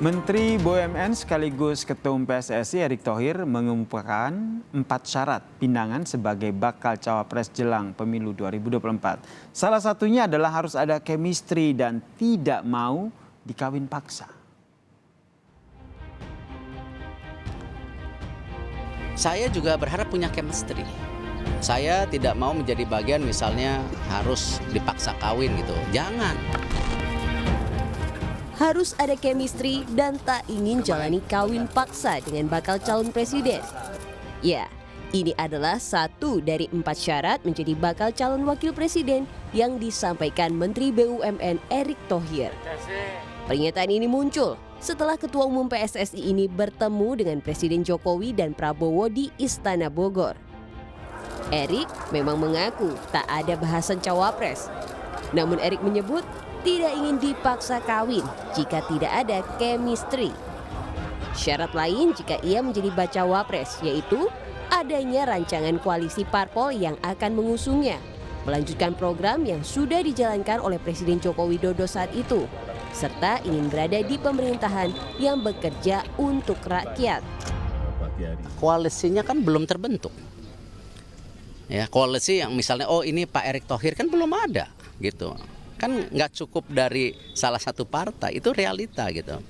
Menteri BUMN sekaligus Ketum PSSI Erick Thohir mengemukakan 4 syarat pinangan sebagai bakal cawapres jelang pemilu 2024. Salah satunya adalah harus ada chemistry dan tidak mau dikawin paksa. Saya juga berharap punya chemistry. Saya tidak mau menjadi bagian misalnya harus dipaksa kawin gitu. Jangan. Harus ada chemistry dan tak ingin jalani kawin paksa dengan bakal calon presiden. Ya, ini adalah satu dari 4 syarat menjadi bakal calon wakil presiden yang disampaikan Menteri BUMN Erick Thohir. Pernyataan ini muncul setelah Ketua Umum PSSI ini bertemu dengan Presiden Jokowi dan Prabowo di Istana Bogor. Erick memang mengaku tak ada bahasan cawapres. Namun Erick menyebut tidak ingin dipaksa kawin jika tidak ada chemistry. Syarat lain jika ia menjadi bacawa pres yaitu adanya rancangan koalisi parpol yang akan mengusungnya, melanjutkan program yang sudah dijalankan oleh Presiden Joko Widodo saat itu, serta ingin berada di pemerintahan yang bekerja untuk rakyat. Koalisinya kan belum terbentuk. Ya, koalisi yang misalnya ini Pak Erick Thohir kan belum ada gitu. Kan nggak cukup dari salah satu partai, itu realita gitu.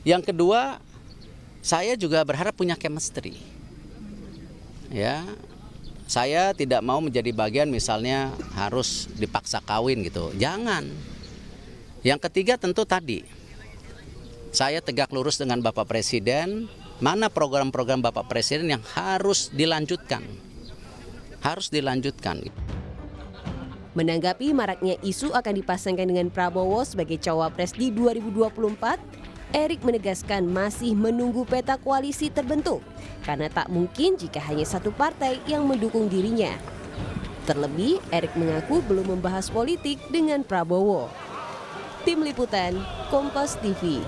Yang kedua, saya juga berharap punya chemistry. Ya, saya tidak mau menjadi bagian misalnya harus dipaksa kawin gitu. Jangan. Yang ketiga tentu tadi, saya tegak lurus dengan Bapak Presiden, mana program-program Bapak Presiden yang harus dilanjutkan. Harus dilanjutkan. Menanggapi maraknya isu akan dipasangkan dengan Prabowo sebagai cawapres di 2024, Erick menegaskan masih menunggu peta koalisi terbentuk karena tak mungkin jika hanya satu partai yang mendukung dirinya. Terlebih, Erick mengaku belum membahas politik dengan Prabowo. Tim Liputan, Kompas TV.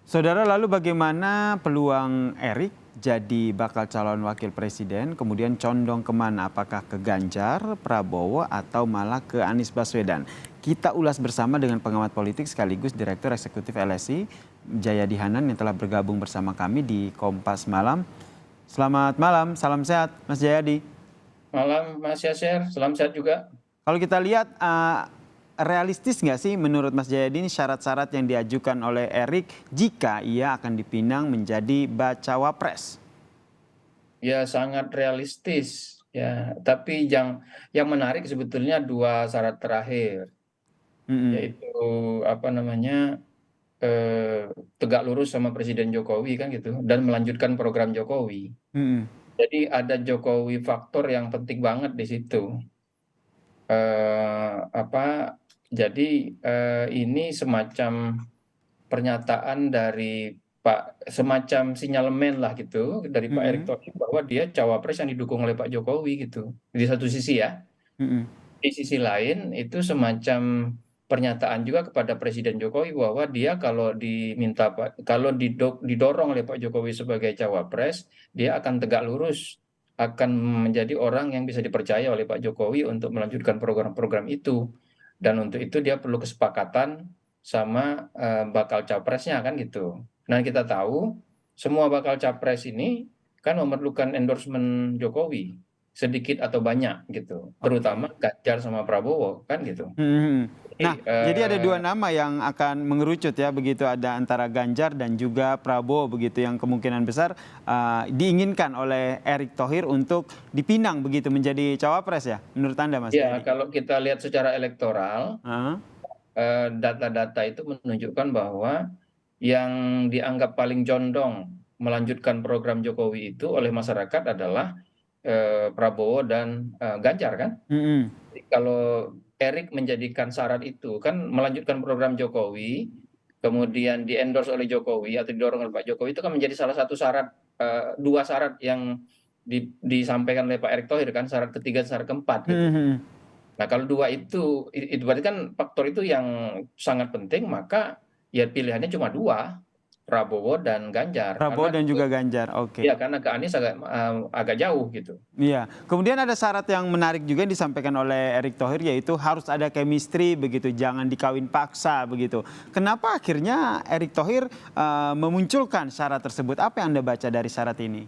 Saudara, lalu bagaimana peluang Erick jadi bakal calon wakil presiden, kemudian condong kemana? Apakah ke Ganjar, Prabowo, atau malah ke Anies Baswedan? Kita ulas bersama dengan pengamat politik sekaligus Direktur Eksekutif LSI, Jayadi Hanan, yang telah bergabung bersama kami di Kompas Malam. Selamat malam, salam sehat Mas Jayadi. Malam Mas Yasir, salam sehat juga. Kalau kita lihat, realistis nggak sih menurut Mas Jayadi ini syarat-syarat yang diajukan oleh Erick jika ia akan dipinang menjadi bacawa pres? Ya sangat realistis ya, tapi yang menarik sebetulnya 2 syarat terakhir, yaitu tegak lurus sama Presiden Jokowi kan gitu, dan melanjutkan program Jokowi. Jadi ada Jokowi faktor yang penting banget di situ. Ini semacam pernyataan dari semacam sinyalemen lah gitu dari Pak Erick Thohir bahwa dia cawapres yang didukung oleh Pak Jokowi gitu. Di satu sisi ya. Di sisi lain itu semacam pernyataan juga kepada Presiden Jokowi bahwa dia kalau didorong oleh Pak Jokowi sebagai cawapres, dia akan tegak lurus, akan menjadi orang yang bisa dipercaya oleh Pak Jokowi untuk melanjutkan program-program itu. Dan untuk itu dia perlu kesepakatan sama bakal capresnya kan gitu. Nah kita tahu semua bakal capres ini kan memerlukan endorsement Jokowi sedikit atau banyak gitu, terutama Ganjar sama Prabowo kan gitu. Nah, jadi ada 2 nama yang akan mengerucut ya, begitu, ada antara Ganjar dan juga Prabowo begitu, yang kemungkinan besar diinginkan oleh Erick Thohir untuk dipinang begitu menjadi cawapres ya, menurut Anda Mas? Ya, kalau kita lihat secara elektoral, data-data itu menunjukkan bahwa yang dianggap paling condong melanjutkan program Jokowi itu oleh masyarakat adalah Prabowo dan Ganjar kan. Jadi kalau Erick menjadikan syarat itu kan melanjutkan program Jokowi, kemudian di-endorse oleh Jokowi atau didorong oleh Pak Jokowi, itu kan menjadi salah satu syarat, 2 syarat yang disampaikan oleh Pak Erick Thohir kan, syarat ketiga, syarat keempat gitu. Nah kalau 2 itu berarti kan faktor itu yang sangat penting, maka ya pilihannya cuma 2. Prabowo dan Ganjar. Prabowo Karena dan juga Ganjar. Oke. ya karena ke Anies agak jauh gitu. Iya. Kemudian ada syarat yang menarik juga yang disampaikan oleh Erick Thohir, yaitu harus ada chemistry begitu, jangan dikawin paksa begitu. Kenapa akhirnya Erick Thohir memunculkan syarat tersebut? Apa yang Anda baca dari syarat ini?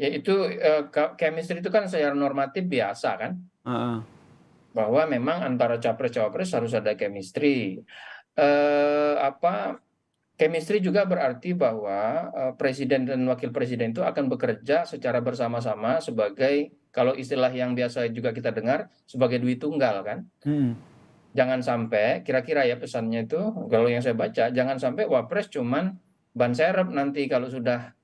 Ya itu chemistry itu kan secara normatif biasa kan, Heeh. bahwa memang antara capres-cawapres harus ada chemistry. Chemistry juga berarti bahwa presiden dan wakil presiden itu akan bekerja secara bersama-sama sebagai, kalau istilah yang biasa juga kita dengar, sebagai duit tunggal kan. Jangan sampai, kira-kira ya pesannya itu, kalau yang saya baca, jangan sampai wapres cuman ban serep nanti kalau sudah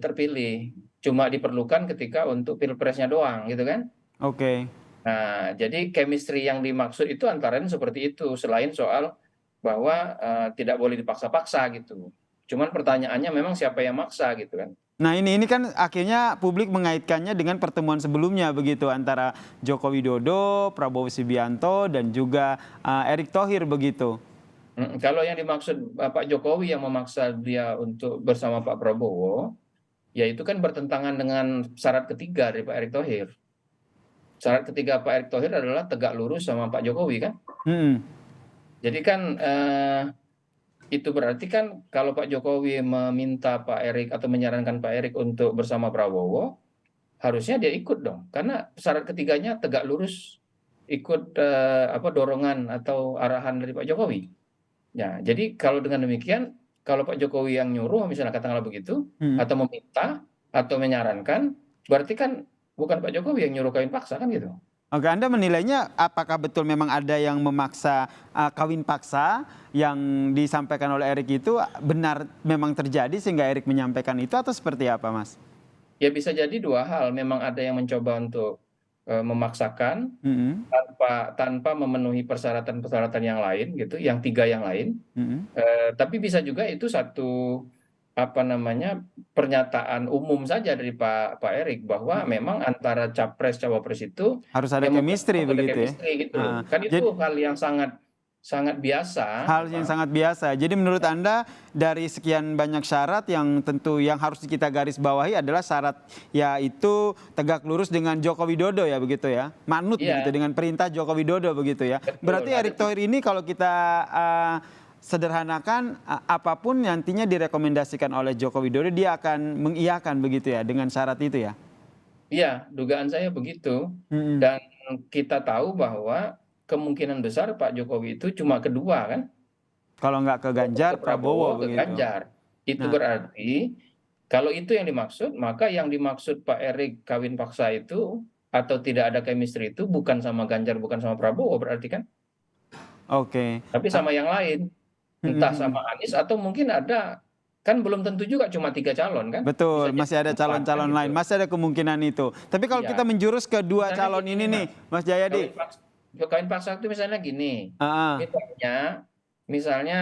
terpilih, cuma diperlukan ketika untuk pilpresnya doang gitu kan. Oke. Nah, jadi chemistry yang dimaksud itu antara lain seperti itu, selain soal bahwa tidak boleh dipaksa-paksa gitu. Cuman pertanyaannya memang siapa yang maksa gitu kan. Nah ini kan akhirnya publik mengaitkannya dengan pertemuan sebelumnya begitu, antara Joko Widodo, Prabowo Subianto, dan juga Erick Thohir begitu. Kalau yang dimaksud Pak Jokowi yang memaksa dia untuk bersama Pak Prabowo, ya itu kan bertentangan dengan syarat ketiga dari Pak Erick Thohir. Syarat ketiga Pak Erick Thohir adalah tegak lurus sama Pak Jokowi kan. Jadi kan itu berarti kan kalau Pak Jokowi meminta Pak Erick atau menyarankan Pak Erick untuk bersama Prabowo, harusnya dia ikut dong. Karena syarat ketiganya tegak lurus ikut dorongan atau arahan dari Pak Jokowi. Ya, jadi kalau dengan demikian, kalau Pak Jokowi yang nyuruh misalnya katakanlah begitu, atau meminta atau menyarankan, berarti kan bukan Pak Jokowi yang nyuruh kawin paksa kan gitu. Oke, Anda menilainya apakah betul memang ada yang memaksa kawin paksa yang disampaikan oleh Erick itu benar memang terjadi sehingga Erick menyampaikan itu, atau seperti apa, Mas? Ya bisa jadi dua hal, memang ada yang mencoba untuk memaksakan tanpa memenuhi persyaratan-persyaratan yang lain gitu, yang tiga yang lain. Tapi bisa juga itu satu pernyataan umum saja dari Pak Erick bahwa memang antara capres cawapres itu harus ada chemistry begitu ya. Gitu. Kan itu hal yang sangat biasa. Hal yang sangat biasa. Jadi menurut Anda dari sekian banyak syarat yang tentu yang harus kita garis bawahi adalah syarat yaitu tegak lurus dengan Joko Widodo ya begitu ya. Manut begitu dengan perintah Joko Widodo begitu ya. Betul, berarti Erick Thohir ini kalau kita sederhanakan, apapun nantinya direkomendasikan oleh Joko Widodo dia akan mengiyakan begitu ya dengan syarat itu ya. Iya, dugaan saya begitu. Dan kita tahu bahwa kemungkinan besar Pak Jokowi itu cuma kedua kan. Kalau nggak ke Ganjar, Prabowo ke Ganjar. Itu berarti kalau itu yang dimaksud, maka yang dimaksud Pak Erick kawin paksa itu atau tidak ada chemistry itu bukan sama Ganjar, bukan sama Prabowo berarti kan. Oke. Tapi sama yang lain. Entah sama Anies atau mungkin ada, kan belum tentu juga cuma 3 calon kan. Betul, masih ada calon-calon lain, masih ada kemungkinan itu. Tapi kalau kita menjurus ke dua calon ini nih, Mas Jayadi. Kawin paksa itu misalnya gini, misalnya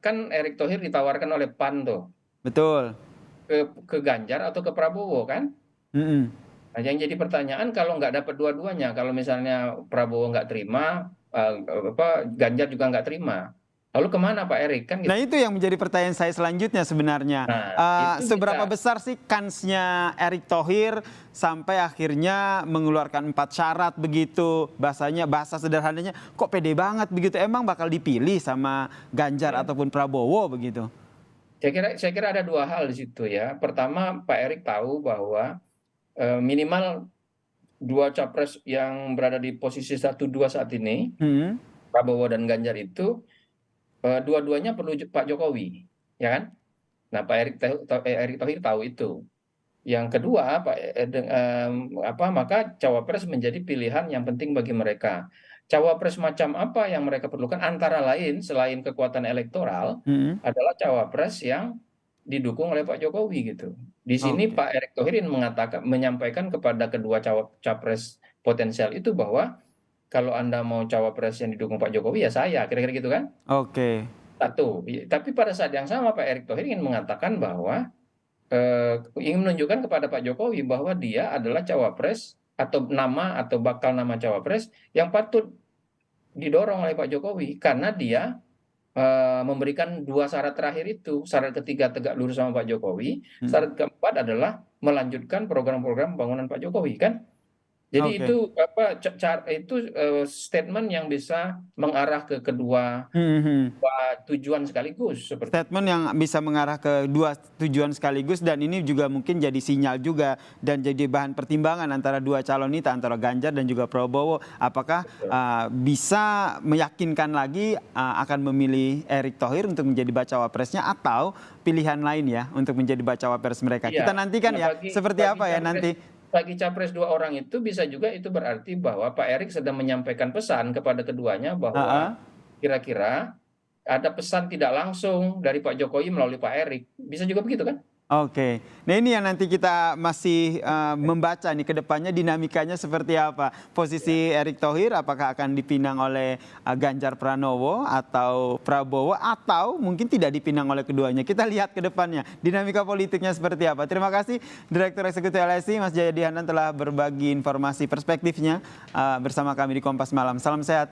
kan Erick Thohir ditawarkan oleh PAN tuh. Betul. Ke Ganjar atau ke Prabowo kan. Nah, yang jadi pertanyaan kalau nggak dapat dua-duanya, kalau misalnya Prabowo nggak terima, Ganjar juga nggak terima. Lalu kemana Pak Erick kan? Gitu. Nah itu yang menjadi pertanyaan saya selanjutnya sebenarnya. Seberapa besar sih kansnya Erick Thohir sampai akhirnya mengeluarkan 4 syarat begitu, bahasa sederhananya kok pede banget begitu, emang bakal dipilih sama Ganjar ataupun Prabowo begitu? Saya kira ada 2 hal di situ ya. Pertama, Pak Erick tahu bahwa minimal 2 capres yang berada di posisi 1-2 saat ini, Prabowo dan Ganjar itu dua-duanya perlu Pak Jokowi, ya kan? Nah, Pak Erick Thohir tahu itu. Yang kedua, maka cawapres menjadi pilihan yang penting bagi mereka. Cawapres macam apa yang mereka perlukan? Antara lain, selain kekuatan elektoral, adalah cawapres yang didukung oleh Pak Jokowi gitu. Di sini Pak Erick Thohir menyampaikan kepada kedua capres potensial itu bahwa kalau Anda mau cawapres yang didukung Pak Jokowi ya saya, kira-kira gitu kan? Oke. Satu. Tapi pada saat yang sama Pak Erick Thohir ingin mengatakan bahwa ingin menunjukkan kepada Pak Jokowi bahwa dia adalah cawapres atau bakal nama cawapres yang patut didorong oleh Pak Jokowi karena dia memberikan 2 syarat terakhir itu. Syarat ketiga tegak lurus sama Pak Jokowi, syarat keempat adalah melanjutkan program-program pembangunan Pak Jokowi kan. Jadi Oke. itu statement yang bisa mengarah ke kedua tujuan sekaligus seperti Statement yang bisa mengarah ke dua tujuan sekaligus, dan ini juga mungkin jadi sinyal juga dan jadi bahan pertimbangan antara dua calon ini, antara Ganjar dan juga Prabowo. Apakah bisa meyakinkan lagi akan memilih Erick Thohir untuk menjadi bacawa presnya atau pilihan lain ya untuk menjadi bacawa pres mereka. Iya. Kita nantikan Nah, ya seperti apa ya nanti. Bagi capres 2 orang itu bisa juga itu berarti bahwa Pak Erick sedang menyampaikan pesan kepada keduanya bahwa kira-kira ada pesan tidak langsung dari Pak Jokowi melalui Pak Erick. Bisa juga begitu kan? Oke, nah ini yang nanti kita masih membaca nih ke depannya dinamikanya seperti apa. Posisi Erick Thohir apakah akan dipinang oleh Ganjar Pranowo atau Prabowo atau mungkin tidak dipinang oleh keduanya. Kita lihat ke depannya dinamika politiknya seperti apa. Terima kasih Direktur Eksekutif LSI Mas Jayadi Hanan telah berbagi informasi perspektifnya bersama kami di Kompas Malam. Salam sehat.